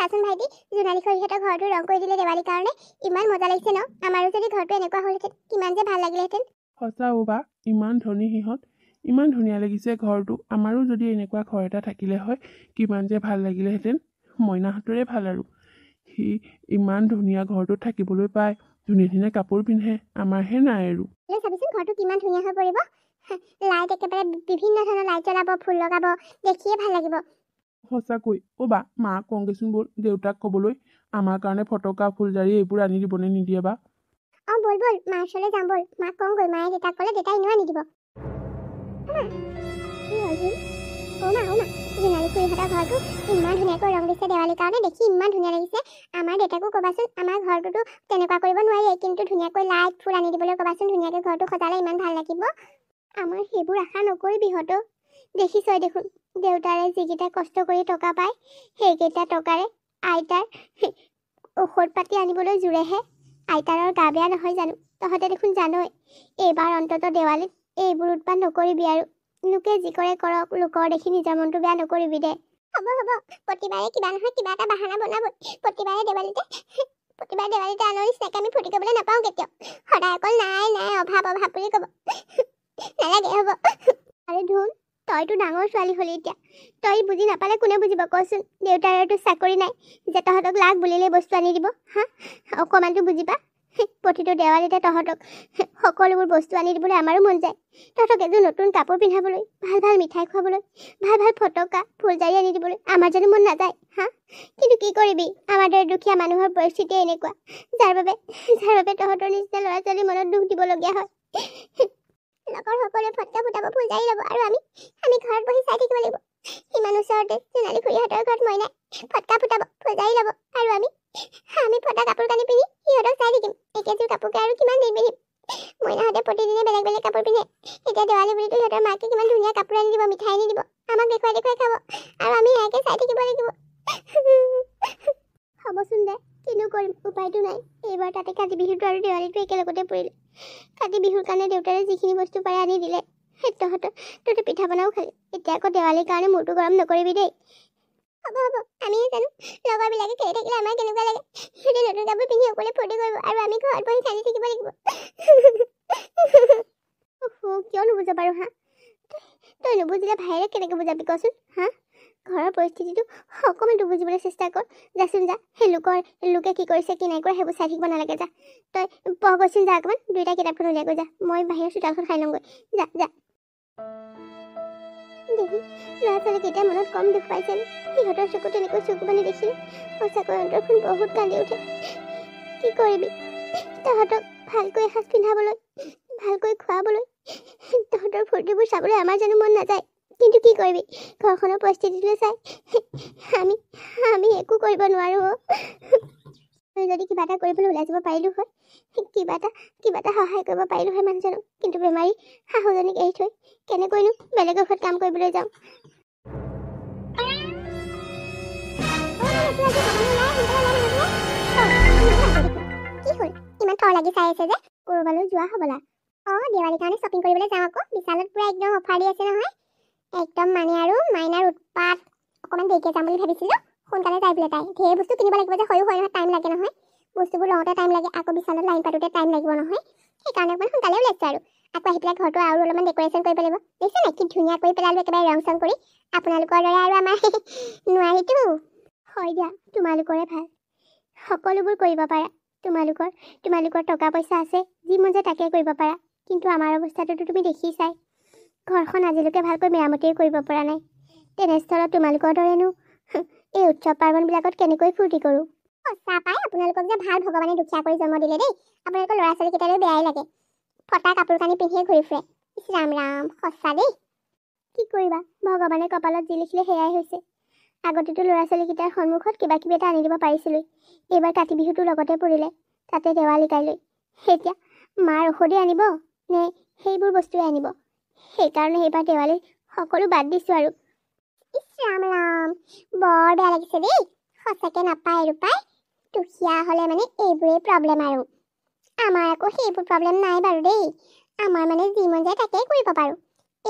চাচোন ভাইটি জোনালী খুৰীহঁতৰ ঘৰটো ৰং কৰি দিলে দেৱালীৰ কাৰণে ইমান মজা লাগিছে ন আমাৰো যদি ঘৰটো এনেকুৱা হ'লহেঁতেন কিমান যে ভাল লাগিলেহেঁতেন সঁচা বা ইমান ধনী সিহঁত ইমান ধুনীয়া লাগিছে ঘৰটো আমাৰো যদি এনেকুৱা ঘৰ এটা থাকিলে হয় কিমান যে ভাল লাগিলেহেঁতেন মইনাহঁতৰে ভাল আৰু সি ইমান ধুনীয়া ঘৰটোত থাকিবলৈ পায় ধুনীয়া ধুনীয়া কাপোৰ পিন্ধে আমাৰহে নাই আৰু চাবিচোন ঘৰটো কিমান ধুনীয়া হৈ পৰিব লাইট একেবাৰে বিভিন্ন ধৰণৰ লাইট জ্বলাব ফুল লগাব দেখিয়ে ভাল লাগিব সঁচাকৈ বা মাক কওঁগেচোন ব'ল দেউতাক ক'বলৈ আমাৰ কাৰণে ফটকা ফুলজাৰি এইবোৰ আনি দিবনে নিদিয়ে বা বল বল মাৰ ওচৰলৈ যাম বল মাক কওঁগৈ মায়ে দেউতাক ক'লে দেউতাই এনেও আনি দিব জোনালী খুৰীহঁতৰ ঘৰটো ইমান ধুনীয়াকৈ ৰং দিছে দেৱালীৰ কাৰণে দেখি ইমান ধুনীয়া লাগিছে আমাৰ দেউতাকো ক'বাচোন আমাৰ ঘৰটোতো তেনেকুৱা কৰিব নোৱাৰিয়ে কিন্তু ধুনীয়াকৈ লাইট ফুল আনি দিবলৈ ক'বাচোন ধুনীয়াকৈ ঘৰটো সজালে ইমান ভাল লাগিব আমাৰ সেইবোৰ আশা নকৰিবি হতো দেখিছই দেখোন দেউতাৰে যিকেইটা কষ্ট কৰি টকা পায় সেইকেইটা টকাৰে আইতাৰ ঔষধ পাতি আনিবলৈ জোৰেহে আইতাৰৰ গা বেয়া নহয় জানো তহঁতে দেখোন জানই এইবাৰ অন্ততঃ দেৱালীত এইবোৰ উৎপাত নকৰিবি আৰু লোকে যি কৰে কৰক লোকৰ দেখি নিজৰ মনটো বেয়া নকৰিবি দে হ'ব প্ৰতিবাৰে কিবা নহয় কিবা এটা বাহানা বনাবই প্ৰতিবাৰে দেৱালীতে আনৰ নিচিনাকৈ আমি ফূৰ্তি কৰিবলৈ নাপাওঁ কেতিয়াও সদায় অকল নাই নাই অভাৱ বুলি ক'ব নালাগে হ'ব আৰে ধুন তইতো ডাঙৰ ছোৱালী হ'লি এতিয়া তই বুজি নাপালে কোনে বুজিব কচোন দেউতাৰতো চাকৰি নাই যে তহঁতক লাগ বুলিলে বস্তু আনি দিব হা অকণমানটো বুজিবা প্ৰতিটো দেৱালীতে তহঁতক সকলোবোৰ বস্তু আনি দিবলৈ আমাৰো মন যায় তহঁতক এযোৰ নতুন কাপোৰ পিন্ধাবলৈ ভাল ভাল মিঠাই খুৱাবলৈ ভাল ভাল ফটকা ফুলজাৰি আনি দিবলৈ আমাৰ জানো মন নাযায় হা কিন্তু কি কৰিবি আমাৰ দৰে দুখীয়া মানুহৰ পৰিস্থিতি এনেকুৱা যাৰ বাবে তহঁতৰ নিচিনা ল'ৰা ছোৱালীৰ মনত দুখ দিবলগীয়া হয় লগৰ সকলোৱে ফটকা ফুটাব ফুলজাৰি ল'ব আৰু আমি ঘৰত বহি চাই থাকিব লাগিব ইমান ওচৰতে জোনালী খুৰীহঁতৰ ঘৰত মইনাই ফটকা ফুটাব ফুলজাৰি ল'ব আৰু আমি ফটা কাপোৰ কানি পিন্ধি সিহঁতক চাই থাকিম একেযোৰ কাপোৰকে আৰু কিমান দিন পিন্ধিম মইনাহঁতে প্ৰতিদিনে বেলেগ বেলেগ কাপোৰ পিন্ধে এতিয়া দেৱালী বুলিতো সিহঁতৰ মাকে কিমান ধুনীয়া কাপোৰ আনি দিব মিঠাই আনি দিব আমাক দেখুৱাই খাব আৰু আমি একে চাই থাকিব লাগিব হ'বচোন দে কিনো কৰিম উপায়তো নাই এইবাৰ তাতে কাতি বিহুটো আৰু দেৱালীটো একেলগতে পৰিলে কাতি বিহুৰ কাৰণে দেউতাৰে যিখিনি বস্তু পাৰে আনি দিলে তহঁতে পিঠা বনাও খালি এতিয়া আকৌ দেৱালীৰ কাৰণে মূৰটো গৰম নকৰিবি দেই হ'ব আমি জানো লগৰবিলাকে খেলি থাকিলে আমাৰ কেনেকুৱা লাগে সিহঁতে নতুন কাপোৰ পিন্ধি অকলে ফূৰ্তি কৰিব আৰু আমি ঘৰত বহি চাই থাকিব লাগিব কিয় নুবুজা বাৰু হা তই নুবুজিলে ভাইৰে কেনেকৈ বুজাবি কচোন হা ঘৰৰ পৰিস্থিতিটো অকণমান বুজিবলৈ চেষ্টা কৰ যাচোন যা সেই লোকে কি কৰিছে কি নাই কৰা সেইবোৰ চাই থাকিব নালাগে যা তই পঢ়বচোন যা অকণমান দুইটা কিতাপখন উলিয়াই গৈ যা মই বাহিৰৰ চোতালখন খাই লওঁগৈ যা দেখি ল'ৰা ছোৱালীকেইটাৰ মনত কম দুখ পাইছে সিহঁতৰ চকুত এনেকৈ চকু পানী দেখিলে সঁচাকৈ অন্তৰখন বহুত কান্দি উঠে কি কৰিবি তহঁতক ভালকৈ এসাঁজ পিন্ধাবলৈ ভালকৈ খুৱাবলৈ তহঁতৰ ফূৰ্তিবোৰ চাবলৈ আমাৰ জানো মন নাযায় কিন্তু কি কৰিবি ঘৰখনৰ পৰিস্থিতিটোলৈ চাই আমি একো কৰিব নোৱাৰোঁ যদি কিবা এটা কৰিবলৈ ওলাই যাব পাৰিলোঁ হয় কিবা এটা সহায় কৰিব পাৰিলোঁ হয় মানুহজনক কিন্তু বেমাৰী শাহুজনীক এৰি থৈ কেনেকৈনো বেলেগৰ ঘৰত কাম কৰিবলৈ যাওঁ কি হ'ল ইমান থৰ লাগি চাই আছে যে ক'ৰবালৈ যোৱা হ'বলা দেৱালীৰ কাৰণে শ্বপিং কৰিবলৈ যাওঁ আকৌ বিশালত পুৰা একদম অফাৰ দি আছে নহয় একদম মানে আৰু মাইনাৰ উৎপাত অকণমান দেৰিকৈ যাম বুলি ভাবিছিলোঁ সোনকালে যাই বোলে তাই ঢেৰ বস্তু কিনিব লাগিব যে সৰু নহয় টাইম লাগে নহয় বস্তুবোৰ লওঁতে টাইম লাগে আকৌ বিশালত লাইন পাতোঁতে টাইম লাগিব নহয় সেইকাৰণে অকণমান সোনকালে ওলাইছোঁ আৰু আকৌ আহি পেলাই ঘৰটো আৰু অলপমান ডেক'ৰেশ্যন কৰিব লাগিব দেখিছে নাই কি ধুনীয়া কৰি পেলালোঁ একেবাৰে ৰং চং কৰি আপোনালোকৰ দৰে আৰু আমাৰ নোৱাৰিতো হয় দিয়া তোমালোকৰে ভাল সকলোবোৰ কৰিব পাৰা তোমালোকৰ টকা পইচা আছে যি মন যায় তাকে কৰিব পাৰা কিন্তু আমাৰ অৱস্থাটোতো তুমি দেখিছাই ঘৰখন আজিলৈকে ভালকৈ মেৰামতিয়ে কৰিব পৰা নাই তেনেস্থলত তোমালোকৰ দৰেনো এই উৎসৱ পাৰ্বণবিলাকত কেনেকৈ ফূৰ্তি কৰোঁ সঁচা পাই আপোনালোকক যে ভাল ভগৱানে দুখীয়া কৰি জন্ম দিলে দেই আপোনালোকৰ ল'ৰা ছোৱালীকেইটালৈ বেয়াই লাগে ফটা কাপোৰ কানি পিন্ধিয়ে ঘূৰি ফুৰে ৰাম সঁচা দেই কি কৰিবা ভগৱানে কপালত যি লিখিলে সেয়াই হৈছে আগতেতো ল'ৰা ছোৱালীকেইটাৰ সন্মুখত কিবা কিবি এটা আনি দিব পাৰিছিলোঁ এইবাৰ কাতি বিহুটো লগতে পৰিলে তাতে দেৱালী কাইলৈ এতিয়া মাৰ ঔষধে আনিব নে সেইবোৰ বস্তুৱে আনিব সেইকাৰণে এইবাৰ দেৱালী সকলো বাদ দিছোঁ আৰু ৰাম বৰ বেয়া লাগিছে দেই সঁচাকৈ নাপায় আৰু পাই দুখীয়া হ'লে মানে এইবোৰেই প্ৰব্লেম আৰু আমাৰ আকৌ সেইবোৰ প্ৰব্লেম নাই বাৰু দেই আমাৰ মানে যি মন যায় তাকেই কৰিব পাৰোঁ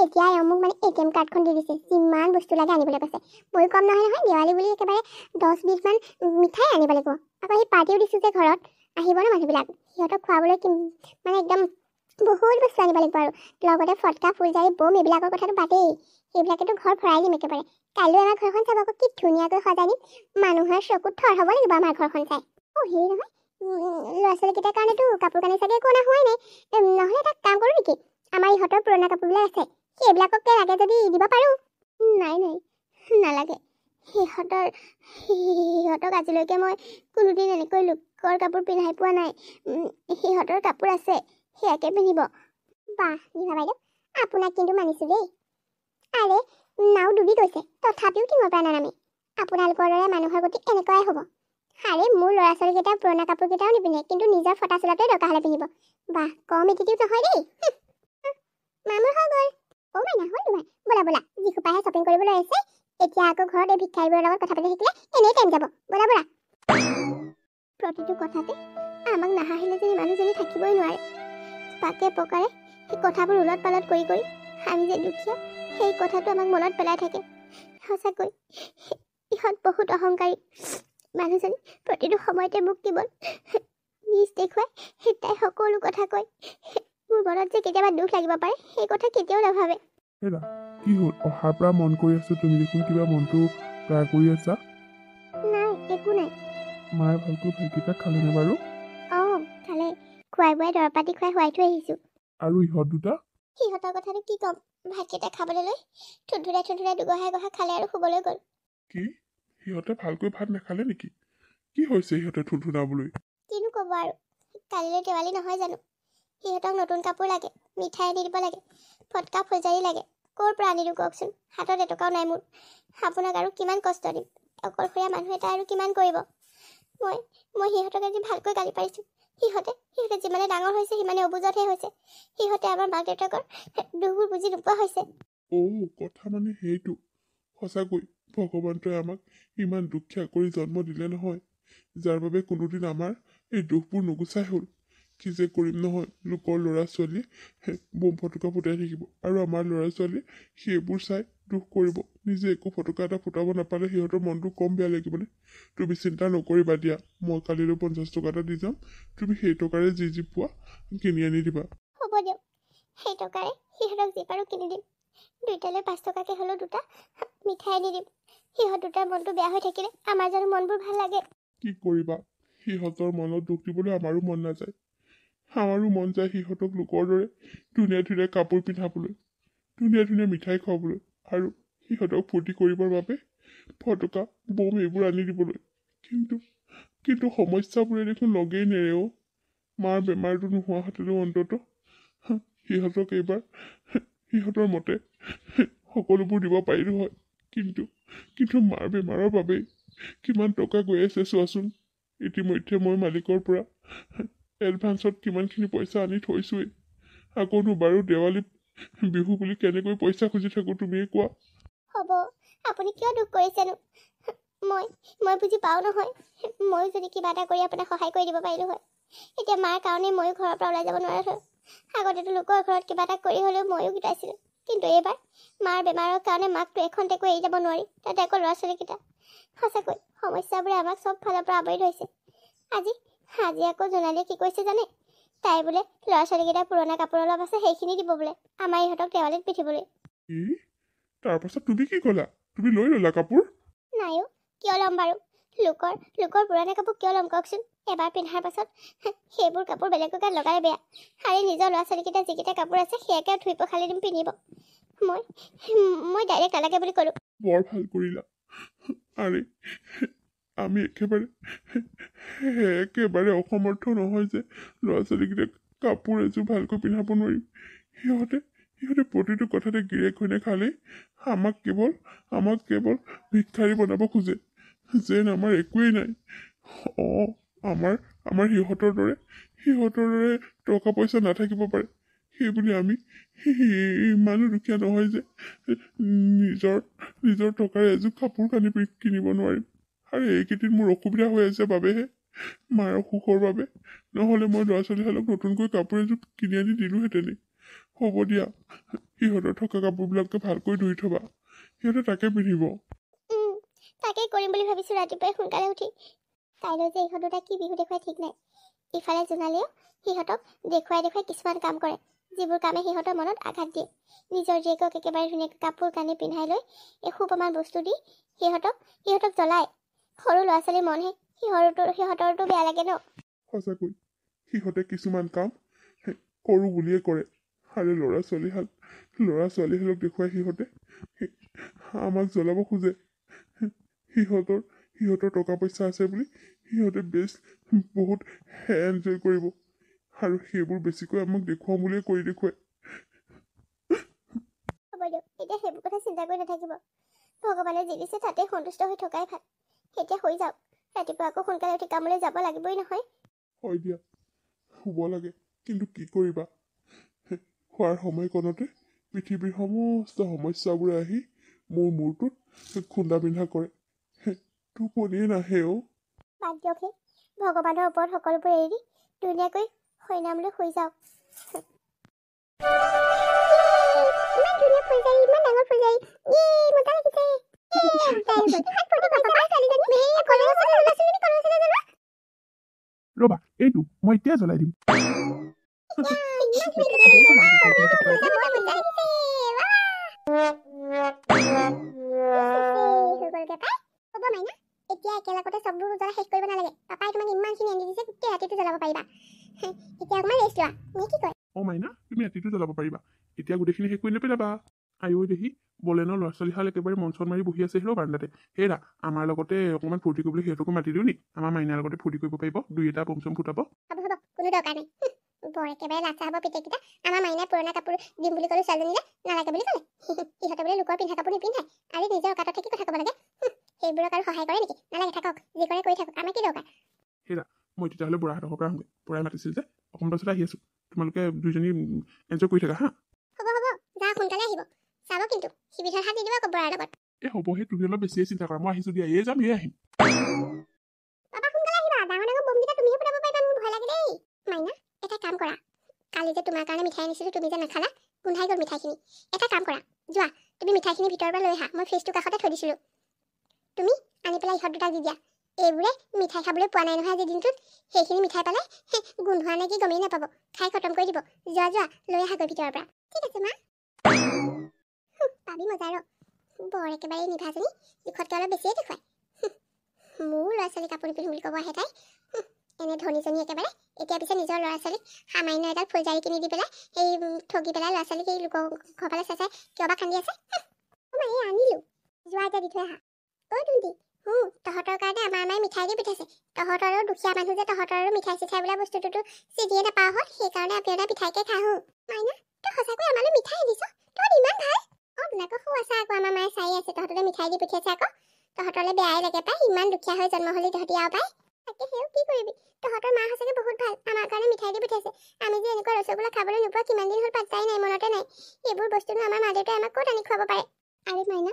এতিয়া মোক মানে ATM কাৰ্ডখন দি দিছে, যিমান বস্তু লাগে আনিবলৈ কৈছে। ময়ো কম নহয় দেৱালী বুলি একেবাৰে 10-20মান মিঠাই আনিব লাগিব। আকৌ সেই পাৰ্টিও দিছোঁ যে ঘৰত, আহিব ন মানুহবিলাক, সিহঁতক খুৱাবলৈ মানে একদম বহুত বস্তু আনিব লাগিব। আৰু লগতে ফটকা, ফুলজাৰি, বম এইবিলাকৰ কথাটো বাদেই, সেইবিলাকেতো ঘৰ ভৰাই দিম একেবাৰে। কাইলৈ আমাৰ ঘৰখন চাব আকৌ কি ধুনীয়াকৈ সজাই নিম, মানুহৰ চকুত থৰ হ'ব লাগিব আমাৰ ঘৰখন চাই। হেৰি নহয়, ল'ৰা ছোৱালীকেইটাৰ কাৰণেতো কাপোৰ কানি চাগে একো অনা হোৱাই নাই। নহ'লে এটা কাম কৰোঁ নেকি, আমাৰ ইহঁতৰ পুৰণা কাপোৰবিলাক আছে, সেইবিলাককে লাগে যদি দিব পাৰোঁ। নাই নালাগে। সিহঁতক আজিলৈকে মই কোনোদিন এনেকৈ লোকৰ কাপোৰ পিন্ধাই পোৱা নাই। সিহঁতৰ কাপোৰ আছে, সেয়াকে পিন্ধিব। বাহ নিভা বাইদেউ, আপোনাক কিন্তু মানিছোঁ দেই। আৰে নাও ডুবি গৈছে, তথাপিও টিঙৰ পৰা নানামি। আপোনালোকৰ দৰে মানুহৰ গতি এনেকুৱাই হ'ব। আৰে মোৰ ল'ৰা ছোৱালীকেইটাৰ পুৰণা কাপোৰকেইটাও নিপিন্ধে, কিন্তু নিজৰ ফটা চোলাটোৱে দৰকাৰ হ'লে পিন্ধিব। বাহ, কম এটিটিউড নহয় দেই। মামুৰ হৈ গ'ল। মাইনা হ'ল তোমাৰ। ব'লা যিসোপাহে শ্বপিং কৰিবলৈ আছে, এতিয়া আকৌ ঘৰত এই ভিক্ষাৰীবোৰৰ লগত কথা পাতি থাকিলে এনেই টাইম যাব। ব'লা। প্ৰতিটো কথাতে আমাক নাহাঁহিলে যেন মানুহজনী থাকিবই নোৱাৰে। পাকে পকাৰে সেই কথাবোৰ উলট পালট কৰি আমি যে দুখীয়া, সেই কথাটো আমাক মনত পেলাই থাকে। সঁচাকৈ ইহঁত বহুত অহংকাৰী। মানুহজনী প্ৰতিটো সময়তে মোক কেৱল নিজ দেখুৱাই তাই সকলো কথা কয়। মোৰ মনত যে কেতিয়াবা দুখ লাগিব পাৰে, সেই কথা কেতিয়াও নাভাবে। হেৰা, কি হ'ল? অহাৰ পৰা মন কৰি আছো, তুমি দেখোন কিবা মনটো বেয়া কৰি আছা। নাই, একো নাই। মায়ে ভালকৈ ভাতকেইটা খালেনে বাৰু? খালে। খুৱাই বুৱাই দৰৱ পাতি খুৱাই শুৱাই থৈ আহিছোঁ। আৰু ইহঁত দুটা? সিহঁতৰ কথাটো কি ক'ম, ভাতকেইটা খাবলৈ লৈ থুধুৰাই দুগহা খালে আৰু শুবলৈ গ'ল। কি? সিহঁতে ভালকৈ ভাত নাখালে নেকি? কি হৈছে সিহঁতে থুথুৰাবলৈ? কিনো ক'ব আৰু, কালিলৈ দেৱালী নহয় জানো? সিহঁতক নতুন কাপোৰ লাগে, মিঠাই আনি দিব লাগে, ফটকা ফুলজাৰি লাগে। ক'ৰ পৰা আনি দিওঁ কওকচোন? হাতত এটকাও নাই মোৰ। আপোনাক আৰু কিমান কষ্ট দিম? অকলশৰীয়া মানুহ এটা আৰু কিমান কৰিব? মই সিহঁতক আজি ভালকৈ গালি পাৰিছোঁ। সিহঁতে যিমানে ডাঙৰ হৈছে সিমানে অবুজতহে হৈছে। সিহঁতে আমাৰ মাক দেউতাকৰ দুখবোৰ বুজি নোপোৱা হৈছে। কথা মানে সেইটো। সঁচাকৈ ভগৱন্তই আমাক ইমান দুখীয়া কৰি জন্ম দিলে নহয়, যাৰ বাবে কোনোদিন আমাৰ এই দুখবোৰ নুগুচাই হ'ল। কি যে কৰিম নহয়, লোকৰ ল'ৰা ছোৱালীয়ে বোম ফটকা ফুটাই থাকিব আৰু আমাৰ ল'ৰা ছোৱালীয়ে সেইবোৰ চাই দুখ কৰিব। নিজে একো ফটকা এটা ফুটাব নাপালে সিহঁতৰ মনটো কম বেয়া লাগিবনে? তুমি চিন্তা নকৰিবা দিয়া, মই কালিলৈ 50 টকা এটা দি যাম, তুমি সেই টকাৰে যি পোৱা কিনি আনি দিবা। হ'ব দিয়ক, সেই টকাৰে সিহঁতক যি পাৰোঁ কিনি দিম। দুইটালৈ 5 টকাকৈ হ'লেও দুটা মিঠাই আনি দিম। সিহঁত দুটাৰ মনটো বেয়া হৈ থাকিলে আমাৰ জানো মনবোৰ ভাল লাগে? কি কৰিবা, সিহঁতৰ মনত দুখ দিবলৈ আমাৰো মন নাযায়। আমাৰো মন যায় সিহঁতক লোকৰ দৰে ধুনীয়া কাপোৰ পিন্ধাবলৈ, ধুনীয়া মিঠাই খুৱাবলৈ, আৰু সিহঁতক ফূৰ্তি কৰিবৰ বাবে ফটকা বম এইবোৰ আনি দিবলৈ। কিন্তু সমস্যাবোৰে দেখোন লগেই নেৰেও। মাৰ বেমাৰটো নোহোৱা হেঁতেনো অন্ততঃ সিহঁতক এইবাৰ সিহঁতৰ মতে সকলোবোৰ দিব পাৰিলো হয়। কিন্তু মাৰ বেমাৰৰ বাবেই কিমান টকা গৈ আছে চোৱাচোন। ইতিমধ্যে মই মালিকৰ পৰা এডভান্সত কিমানখিনি পইচা আনি থৈছোৱেই। আকৌনো বাৰু দেৱালীত বিহু বুলি কেনেকৈ পইচা খুজি থাকোঁ তুমিয়ে কোৱা। হ'ব, আপুনি কিয় দুখ কৰিছেনো? মই বুজি পাওঁ নহয়। ময়ো যদি কিবা এটা কৰি আপোনাক সহায় কৰি দিব পাৰিলোঁ হয়। এতিয়া মাৰ কাৰণে ময়ো ঘৰৰ পৰা ওলাই যাব নোৱাৰা হয়। আগতেতো লোকৰ ঘৰত কিবা এটা কৰি হ'লেও ময়ো গোটাইছিলোঁ, কিন্তু এইবাৰ মাৰ বেমাৰৰ কাৰণে মাকটো এখন টেকো এৰি যাব নোৱাৰি, তাতে আকৌ ল'ৰা ছোৱালীকেইটা। সঁচাকৈ সমস্যাবোৰে আমাক চব ফালৰ পৰা আৱৰি ধৰিছে। আজি আকৌ জোনালীয়ে কি কৈছে জানে? তাই বোলে ল'ৰা ছোৱালীকেইটাৰ পুৰণা কাপোৰ অলপ আছে, সেইখিনি দিব বোলে আমাৰ ইহঁতক দেৱালীত পিন্ধিবলৈ। তাৰপাছত তুমি কি ক'লা? তুমি লৈ ল'লা কাপোৰ? নাইও, কিয় ল'ম বাৰু? লোকৰ পুৰণা কাপোৰ কিয় ল'ম কওকচোন? এবাৰ পিন্ধাৰ পাছত সেইবোৰ কাপোৰ বেলেগৰ গাত লগাই বেয়া। আৰু নিজৰ ল'ৰা ছোৱালীকেইটা যিকেইটা কাপোৰ আছে সেয়াকে ধুই পখালি দিম পিন্ধিব। মই ডাইৰেক্ট নালাগে বুলি ক'লোঁ। বৰ ভাল কৰিলা। আৰে আমি একেবাৰে অসমৰ্থ নহয় যে ল'ৰা ছোৱালীকেইটাক কাপোৰ এযোৰ ভালকৈ পিন্ধাব নোৱাৰিম। সিহঁতে প্ৰতিটো কথাতে গিৰেক হৈ নাখালেই আমাক কেৱল ভিক্ষাৰী বনাব খোজে, যেন আমাৰ একোৱেই নাই। আমাৰ সিহঁতৰ দৰে টকা পইচা নাথাকিব পাৰে, সেইবুলি আমি ইমানো দুখীয়া নহয় যে নিজৰ টকাৰে এযোৰ কাপোৰ কানি কিনিব নোৱাৰিম। আৰু এইকেইদিন মোৰ অসুবিধা হৈ আছে বাবেহে, মাৰ অসুখৰ বাবে, নহ'লে মই ল'ৰা ছোৱালীহালক নতুনকৈ কাপোৰ এযোৰ কিনি আনি দিলোহেঁতেনেই। হ'ব দিয়া সিহঁতৰ থকা কাপোৰবিলাককে ভালকৈ ধুই থবা সিহঁতে তাকে পিন্ধিব তাকেই কৰিম বুলি ভাবিছোঁ ৰাতিপুৱাই সোনকালে উঠি কাইলৈ যে ইহঁত দুটা কি বিহু দেখুৱাই ঠিক নাই ইফালে জোনালীয়েও সিহঁতক দেখুৱাই কিছুমান কাম কৰে যিবোৰ কামে সিহঁতৰ মনত আঘাত দিয়ে নিজৰ জীয়েকক একেবাৰে ধুনীয়াকৈ কাপোৰ কানি পিন্ধাই লৈ এসোপামান বস্তু দি সিহঁতক জ্বলায় সৰু ল'ৰা ছোৱালীৰ মনহে সিহঁতৰতো বেয়া লাগে ন সঁচাকৈ সিহঁতে কিছুমান কাম কৰোঁ বুলিয়ে কৰে আৰু ল'ৰা ছোৱালীহালক দেখুৱাই সিহঁতে আমাক জ্বলাব খোজে সিহঁতৰ টকা পইচা আছে বুলি সিহঁতে বহুত এনজয় কৰিব আৰু সেইবোৰ বেছিকৈ আমাক দেখুৱাম বুলিয়ে কৰি দেখুৱায় হ'ব দিয়ক এতিয়া সেইবোৰ কথা চিন্তা কৰি নাথাকিব ভগৱানে যি দিছে তাতে সন্তুষ্ট হৈ থকাই ভাল এতিয়া হৈ যাওক ৰাতিপুৱা আকৌ সোনকালে উঠি কামলৈ যাব লাগিবই নহয় হয় দিয়া শুব লাগে কিন্তু কি কৰিবা খোৱাৰ সময়কণতে পৃথিৱীৰ সমস্ত সমস্যাবোৰে আহি মোৰ মূৰটোত খুন্দা পিন্ধা কৰে টোপনিয়ে নাহে বাদ দিয়ক হে ভগৱানৰ ওপৰত সকলোবোৰ এৰি দি ধুনীয়াকৈ সৈনামলৈ শুই যাওক ইমান ধুনীয়া ফুলজাৰি ইমান ডাঙৰ ফুলজাৰি মজা লাগিছে ৰ'বা এইটো মই এতিয়া জ্বলাই দিম এতিয়া একেলগতে চববোৰ জ্বলা শেষ কৰিব নালাগে পাপাই তোমাক ইমানখিনি আনি দিছে গোটেই ৰাতিটো জ্বলাব পাৰিবা এতিয়া অকণমান ৰেষ্ট লোৱা নে কি কয় মাইনা তুমি ৰাতিটো জ্বলাব পাৰিবা এতিয়া গোটেইখিনি শেষ কৰি নেপেলাবা আইঐ দেখি বলেনৰ ল'ৰা ছোৱালীহাল একেবাৰে মঞ্চত মাৰি বহি আছে হেৰৌ বাৰাণ্ডাতে হেৰা আমাৰ লগতে অকণমান ফূৰ্তি কৰিবলৈ সিহঁতকো মাতি দিওঁ নি আমাৰ মাইনাৰ লগতে ফূৰ্তি কৰিব পাৰিব দুই এটা বম চম ফুটাব হ'ব কোনো দৰকাৰ নাই বৰ একেবাৰে লাচা হ'ব পিতেককেইটা আমাৰ মাইনাই পুৰণা কাপোৰ দিম বুলি ক'লো ছোৱালীজনীলে নালাগে বুলি ক'লে সিহঁতে বোলে লোকৰ পিন্ধা কাপোৰ নিপিন্ধাই আৰু নিজৰ অকাতত থাকি কথা ক'ব লাগে সেইবোৰক আৰু সহায় কৰে নেকি নালাগে থাকক যি কৰে কৰি থাকক আমাৰ কি দৰকাৰ হেৰা মই তেতিয়াহ'লে বুঢ়াহঁতৰ পৰা আহোঁগৈ বুঢ়াই মাতিছিল যে অকণমান পাছতে আহি আছোঁ তোমালোকে দুইজনী এনজয় কৰি থাকা হা হ'ব যা সোনকালে আহিব চাব কিন্তু সুবিধাৰ হাত নিদিব আকৌ বৰাৰ লগত হ'ব সেই তুমি অলপ বেছিয়ে চিন্তা কৰা মই আহিছোঁ দিয়া এই যাম এই আহিম বাবা সোনকালে আহিবা ডাঙৰ বমকেইটা তুমিহে ফুটাব পাৰিবা মোৰ ভয় লাগে দেই মাইনা এটা কাম কৰা কালি যে তোমাৰ কাৰণে মিঠাই আনিছিলোঁ তুমি যে নাখালা গোন্ধাই গ'ল মিঠাইখিনি এটা কাম কৰা যোৱা তুমি মিঠাইখিনি ভিতৰৰ পৰা লৈ আহা মই ফ্ৰিজটোৰ কাষতে থৈ দিছিলোঁ তুমি আনি পেলাই ইহঁত দুটাক দি দিয়া এইবোৰে মিঠাই খাবলৈ পোৱা নাই নহয় আজিৰ দিনটোত সেইখিনি মিঠাই পালে গোন্ধোৱা নে কি গমেই নাপাব খাই খতম কৰি দিব যোৱা লৈ আহাগৈ ভিতৰৰ পৰা ঠিক আছে মা পাবি মজা ৰ বৰ একেবাৰে নিভাজনী জোখতকৈ অলপ বেছিয়ে দেখুৱায় মোৰ ল'ৰা ছোৱালী কাপোৰ নিপিন্ধো বুলি ক'ব আহে তাই এনে ধনীজনী একেবাৰে এতিয়া পিছে নিজৰ ল'ৰা ছোৱালীক সামান্য এডাল ফুলজাৰি কিনি দি পেলাই সেই ঠগি পেলাই ল'ৰা ছোৱালীক সেই লোকৰ ঘৰ ফালে চাই কিয় বা কান্দি আছে মই এই আনিলোঁ যোৱা এতিয়া দি থৈ আহা তুন্তি তহঁতৰ কাৰণে আমাৰ মায়ে মিঠাই দি পঠিয়াইছে তহঁতৰো দুখীয়া মানুহ যে তহঁতৰো মিঠাই চিঠাই বোলা বস্তুটোতো চিনিয়ে নাপাওঁ হ'ল সেইকাৰণে আমি এটা মিঠাইকে খাওঁ মাইনা তই সঁচাকৈ আমালৈ মিঠাই দিছ তহঁত ইমান ভাল বিলাকৰ সু আছে আকৌ আমাৰ মায়ে চাই আছে তহঁতলৈ মিঠাই দি পঠিয়াইছে আকৌ তহঁতলৈ বেয়াই লাগে পাই ইমান দুখীয়া হৈ জন্ম হ'লি তহঁতি আৰু পাই তাকে সেও কি কৰিবি তহঁতৰ মা সঁচাকৈ বহুত ভাল আমাৰ কাৰণে মিঠাই দি পঠিয়াইছে আমি যে এনেকুৱা ৰসগোল্লা খাবলৈ নোপোৱা কিমান দিন হ'ল পাত্তাই নাই মনতে নাই এইবোৰ বস্তুনো আমাৰ মা দেউতাই আমাক ক'ত আনি খুৱাব পাৰে আৰে মাইনা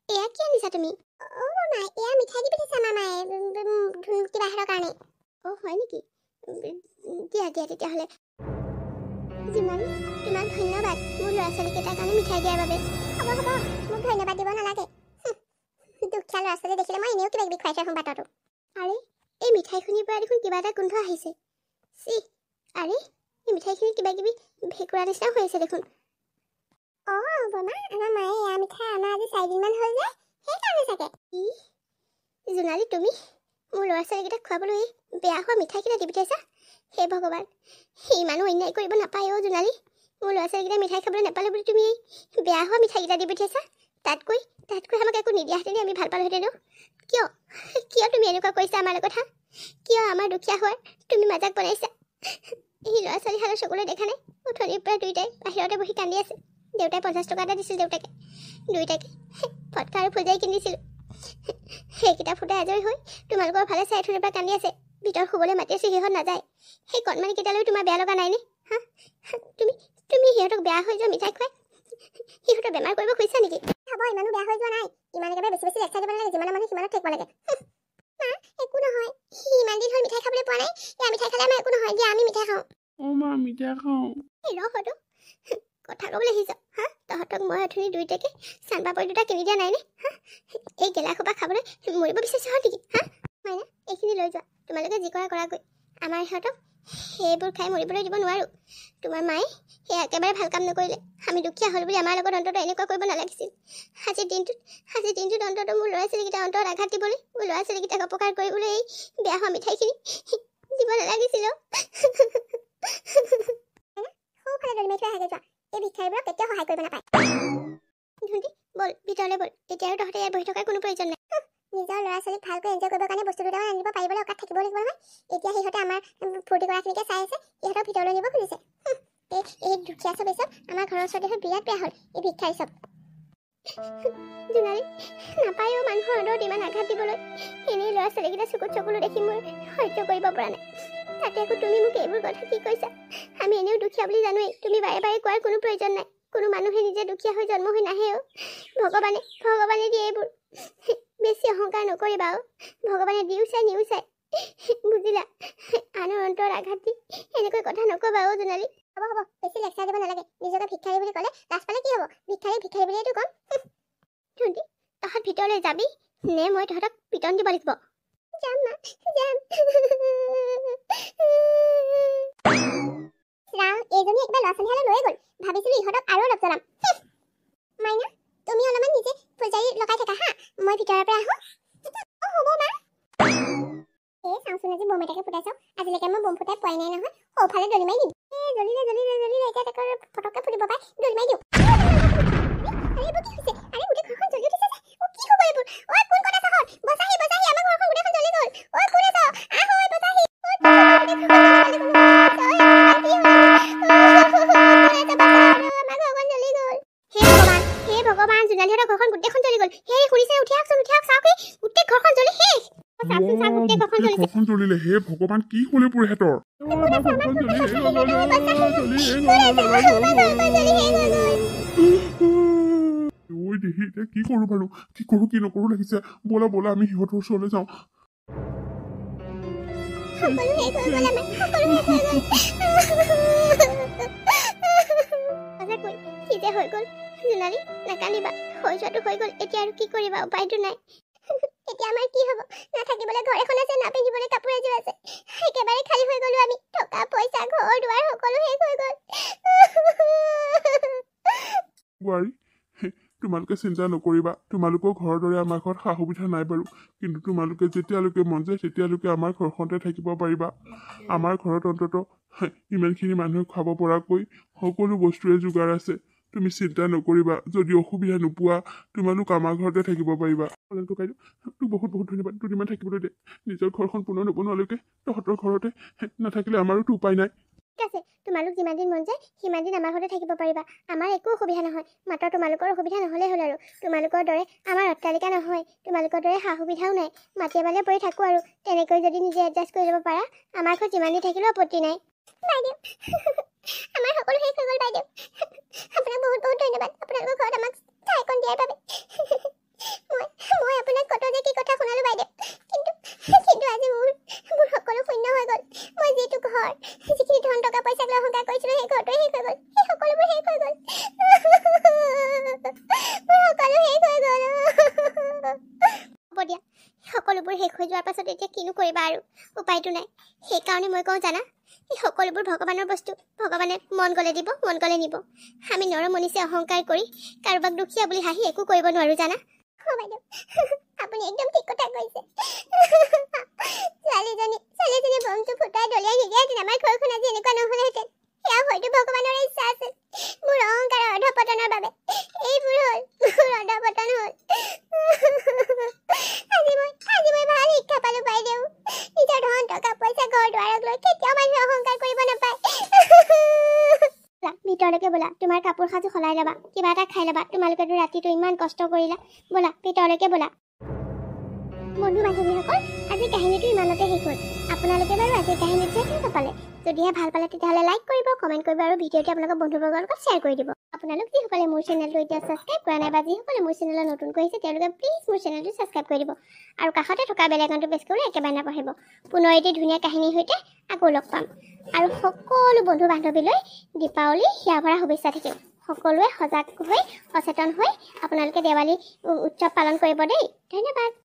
এয়া কি আনিছা তুমি মাই এয়া মিঠাই দি পঠিয়াইছে আমাৰ মায়ে কিবা হেতৰ কাৰণে হয় নেকি দিয়া তেতিয়াহ'লে জোনালী তোমাক ধন্যবাদ মোৰ ল'ৰা ছোৱালীকেইটাৰ কাৰণে মিঠাই দিয়াৰ বাবে হ'ব মোক ধন্যবাদ দিব নালাগে দুখীয়া ল'ৰা ছোৱালী দেখিলে মই এনেও কিবা কিবি খুৱাই থৈ আহোঁ বাটতো আৰে এই মিঠাইখিনিৰ পৰা দেখোন কিবা এটা গোন্ধ আহিছে আৰে এই মিঠাইখিনি কিবা কিবি ভেঁকুৰা নিচিনা হৈ আছে দেখোন বমা আমাৰ মায়ে এয়া মিঠাই আমাৰ আজি 4 দিনমান হ'ল যে সেইকাৰণে চাগে জোনালী তুমি মোৰ ল'ৰা ছোৱালীকেইটাক খুৱাবলৈ বেয়া হোৱা মিঠাইকেইটা দি পঠিয়াইছা হে ভগৱান ইমানো অন্যায় কৰিব নাপায় জোনালী মোৰ ল'ৰা ছোৱালীকেইটা মিঠাই খাবলৈ নাপালে বুলি তুমি বেয়া হোৱা মিঠাইকেইটা দি পঠিয়াইছা তাতকৈ আমাক একো নিদিয়াহেঁতেনে আমি ভাল পালোহেঁতেন কিয় তুমি এনেকুৱা কৰিছা আমাৰ লগত কিয় আমাৰ দুখীয়া হোৱাৰ তুমি মাজাক বনাইছা এই ল'ৰা ছোৱালীহালৰ চকুলৈ দেখা নাই উঠনিৰ পৰা দুইটাই বাহিৰতে বহি কান্দি আছে দেউতাই 50 টকা এটা দিছিল দুইটাকে ফটকা আৰু ফুলজাৰি কিনিছিলোঁ সেইকেইটা ফুটাই আজৰি হৈ তোমালোকৰ ফালে চাই থৈ পৰা কান্দি আছে ভিতৰত শুবলৈ মাতি আছে সিহঁত নাযায় সেই কণমানিকেইটালৈ তোমাৰ বেয়া লগা নাইনে তুমি সিহঁতক বেয়া হৈ যোৱা মিঠাই খুৱাই সিহঁতৰ বেমাৰ কৰিব খুজিছা নেকি হ'ব ইমানো বেয়া হৈ যোৱা নাই ইমান একেবাৰে বেছি লেখাই দিব নালাগে যিমানৰ মানুহ সিমানত থাকিব লাগে একো নহয় ইমান দিন হ'ল মিঠাই খাবলৈ পোৱা নাই এয়া মিঠাই খালে আমাৰ একো নহয় দিয়া আমি মিঠাই খাওঁ মা মিঠাই খাওঁ ৰহতো চাকৰি দুটা কিনি দিয়া নাই নে এই গেলা খোপা খাবলৈ মৰিব বিচাৰিছে নেকি মাইনা এইখিনি লৈ যোৱা তোমালোকে যি কৰা কৰাগৈ আমাৰ ইহঁতক সেইবোৰ খাই মৰিবলৈ দিব নোৱাৰোঁ তোমাৰ মায়ে সেই একেবাৰে ভাল কাম নকৰিলে আমি দুখীয়া হ'ল বুলি আমাৰ লগত অন্তত এনেকুৱা কৰিব নালাগিছিল আজিৰ দিনটোত অন্তত মোৰ ল'ৰা ছোৱালীকেইটা অন্তত আঘাত দিবলৈ মোৰ ল'ৰা ছোৱালীকেইটাক অপকাৰ কৰিবলৈ এই বেয়া হোৱা মিঠাইখিনি দিব নালাগিছিল সৌফালে দলিমাই থৈ আহাগৈ যোৱা এই ভিক্ষাৰীবোৰক কেতিয়াও সহায় কৰিব নাপায় ধুন্দি বল ভিতৰলৈ বল এতিয়া আৰু তহঁতে ইয়াত বহি থকাৰ কোনো প্ৰয়োজন নাই নিজৰ ল'ৰা ছোৱালীক ভালকৈ এনজয় কৰিবৰ কাৰণে বস্তু দুটামান আনিব পাৰিবলৈ অকাত থাকিব লাগিব নহয় এতিয়া সিহঁতে আমাৰ ফূৰ্তি কৰাখিনিকে চাই আছে সিহঁতক ভিতৰলৈ নিব খুজিছে এই দুখীয়া চব এচব আমাৰ ঘৰৰ ওচৰতে হৈ বিৰাট বেয়া হ'ল এই ভিক্ষাৰী চব জোনালী নাপায়ো মানুহৰ অন্তৰত ইমান আঘাত দিবলৈ এনেই ল'ৰা ছোৱালীকেইটা চকুত চকুলো দেখি মোৰ সহ্য কৰিব পৰা নাই তাতে আকৌ তুমি মোক এইবোৰ কথা কি কৈছা আমি এনেও দুখীয়া বুলি জানোৱেই তুমি বাৰে বাৰে কোৱাৰ কোনো প্ৰয়োজন নাই কোনো মানুহে নিজে দুখীয়া হৈ জন্ম হৈ নাহেও ভগৱানে দিয়ে এইবোৰ বেছি অহংকাৰ নকৰিবা ভগৱানে দিও চাই নিও চাই বুজিলা আনৰ অন্তৰত আঘাত দি এনেকৈ কথা নকবা জোনালী হ'ব বেছি লেকচাৰ দিব নালাগে নিজকে ভিক্ষাৰী বুলি ক'লে লাজ পালে কি হ'ব ভিক্ষাৰী বুলিয়েতো ক'ম ধুন্দি তহঁত ভিতৰলৈ যাবি নে মই তহঁতক পিটন দিব লাগিব যাম মা যাম ৰাম এইজনী একবাৰ ল'ৰা ছোৱালীহালে লৈয়ে গ'ল ভাবিছিলো ইহঁতক আৰু অলপ জ্বলাম মাইনা তুমি অলপমান নিজে পূজাৰী লগাই থাকা হা মই ভিতৰৰ পৰা আহোঁ হ'ব মা এই চাওঁচোন আজি বম এটাকে ফুটাই চাওঁ আজিলৈকে মই বম ফুটাই পোৱাই নাই নহয় সৌফালে দলি মাৰি দিম জ্বলিলে এতিয়া তাকে ফটককৈ ফুটিব পাই দলি মাৰি দিওঁ এইবোৰ কি হৈছে গোটেই ঘৰখন জ্বলি উঠিছে কি হ'ব এইবোৰ কোন ক'ত আছা বচাহি আমাৰ ঘৰখন গোটেইখন জ্বলি গ'ল কোন আছা বচাহি হে ভগৱান জোনালীহঁতৰ ঘৰখন গোটেইখন জ্বলি গ'ল সেই শুনিছে উঠি আহকচোন চাওক গোটেই ঘৰখন জ্বলি শেষ ঘৰখন জ্বলিলে হে ভগৱান কি হ'লে পুৰে হেতৰ দেহি এতিয়া কি কৰো বাৰু কি নকৰো লাগিছে বলা আমি সিহঁতৰ ওচৰলৈ যাওঁ হৈ গ'ল জোনালী নাকান্দিবা হৈ যোৱাটো হৈ গ'ল এতিয়া আৰু কি কৰিবা উপায়টো নাই এতিয়া আমাৰ কি হ'ব নাথাকিবলৈ ঘৰ এখন আছে না পিন্ধিবলৈ কাপোৰ এযোৰ আছে একেবাৰে খালী হৈ গ'লো আমি টকা পইচা ঘৰ দুৱাৰ সকলো শেষ হৈ গ'ল বোৱাৰী তোমালোকে চিন্তা নকৰিবা তোমালোকৰ ঘৰৰ দৰে আমাৰ ঘৰত সা সুবিধা নাই বাৰু কিন্তু তোমালোকে যেতিয়ালৈকে মন যায় তেতিয়ালৈকে আমাৰ ঘৰখনতে থাকিব পাৰিবা আমাৰ ঘৰত অন্তত ইমানখিনি মানুহে খাব পৰাকৈ সকলো বস্তুৰে যোগাৰ আছে তুমি চিন্তা নকৰিবা যদি অসুবিধা নোপোৱা তোমালোক আমাৰ ঘৰতে থাকিব পাৰিবা তোক বহুত ধন্যবাদ দুদিনমান থাকিবলৈ দে নিজৰ ঘৰখন পুনৰ নবনোৱালৈকে তহঁতৰ ঘৰতে নাথাকিলে আমাৰোতো উপায় নাই ঠিক আছে তোমালোক যিমান দিন মন যায় সিমান দিন আমাৰ ঘৰতে থাকিব পাৰিবা আমাৰ একো অসুবিধা নহয় মাত্ৰ তোমালোকৰ অসুবিধা নহ'লে হ'ল আৰু তোমালোকৰ দৰে আমাৰ অট্টালিকা নহয় তোমালোকৰ দৰে সা সুবিধাও নাই মাটিয়ে বালিয়ে পৰি থাকোঁ আৰু তেনেকৈ যদি নিজে এডজাষ্ট কৰি ল'ব পাৰা আমাৰ ঘৰত যিমান দিন থাকিলেও আপত্তি নাই বাইদেউ আমাৰ সকলো শেষ হৈ গ'ল বাইদেউ আপোনাক বহুত ধন্যবাদ আপোনালোকৰ ঘৰত আমাক ঠাইকণ দিয়াৰ বাবে মই আপোনাক কত যে কি কথা শুনালোঁ বাইদেউ কিন্তু আজি মোৰ সকলো শূন্য হৈ গ'ল মই যিটো ঘৰ যিখিনি ধন টকা পইচা লৈ অহংকাৰ কৰিছিলোঁ সেই ঘৰটোৱে শেষ হৈ গ'ল সেই সকলোবোৰ শেষ হৈ গ'ল হ'ব দিয়া সকলোবোৰ শেষ হৈ যোৱাৰ পাছত এতিয়া কিনো কৰিবা আৰু উপায়টো নাই সেইকাৰণে মই কওঁ জানা এই সকলোবোৰ ভগৱানৰ বস্তু ভগৱানে মন গ'লে দিব মন গ'লে নিব আমি নৰমনিছে অহংকাৰ কৰি কাৰোবাক দুখীয়া বুলি হাঁহি একো কৰিব নোৱাৰোঁ জানা বাইদেউ আপুনি একদম ঠিক কথা কৈছে ছোৱালীজনী বমটো ফুটাই দলিয়াই নিদিয়াহেঁতেন আমাৰ ঘৰখন আজি এনেকুৱা নহ'লেহেঁতেন সেয়া হয়তো ভগৱানৰ ইচ্ছা আছিল মোৰ অহংকাৰৰ অধপতনৰ বাবে এইবোৰ হ'ল মোৰ অধপতন হ'ল আজি মই ভাল শিক্ষা পালোঁ বাইদেউ নিজৰ ধন টকা পইচা ঘৰ দুৱাৰক লৈ কেতিয়াও মানুহে অহংকাৰ কৰিব নাপায় ভিতৰলৈকে ব'লা তোমাৰ কাপোৰ সাজো সলাই ল'বা কিবা এটা খাই ল'বা তোমালোকেতো ৰাতিটো ইমান কষ্ট কৰিলা ব'লা ভিতৰলৈকে ব'লা বন্ধু বান্ধৱীসকল আজিৰ কাহিনীটো ইমানতে শেষ হ'ল আপোনালোকে বাৰু আজিৰ কাহিনীটো চাই কেনেকুৱা পালে যদিহে ভাল পালে তেতিয়াহ'লে লাইক কৰিব কমেণ্ট কৰিব আৰু ভিডিঅ'টো আপোনালোকৰ বন্ধুবৰ্গৰ লগত শ্বেয়াৰ কৰি দিব আপোনালোক যিসকলে মোৰ চেনেলটো এতিয়া ছাবস্ক্ৰাইব কৰা নাই বা যিসকলে মোৰ চেনেলত নতুনকৈ আহিছে তেওঁলোকে প্লিজ মোৰ চেনেলটো ছাবস্ক্ৰাইব কৰি দিব আৰু কাষতে থকা বেল আইকনটো প্ৰেছ কৰি একেবাৰে নাপাহৰিব পুনৰ এটি ধুনীয়া কাহিনীৰ সৈতে আকৌ লগ পাম আৰু সকলো বন্ধু বান্ধৱীলৈ দীপাৱলী হিয়া ভৰা শুভেচ্ছা থাকিল সকলোৱে সজাগ হৈ সচেতন হৈ আপোনালোকে দেৱালী উৎসৱ পালন কৰিব দেই। ধন্যবাদ।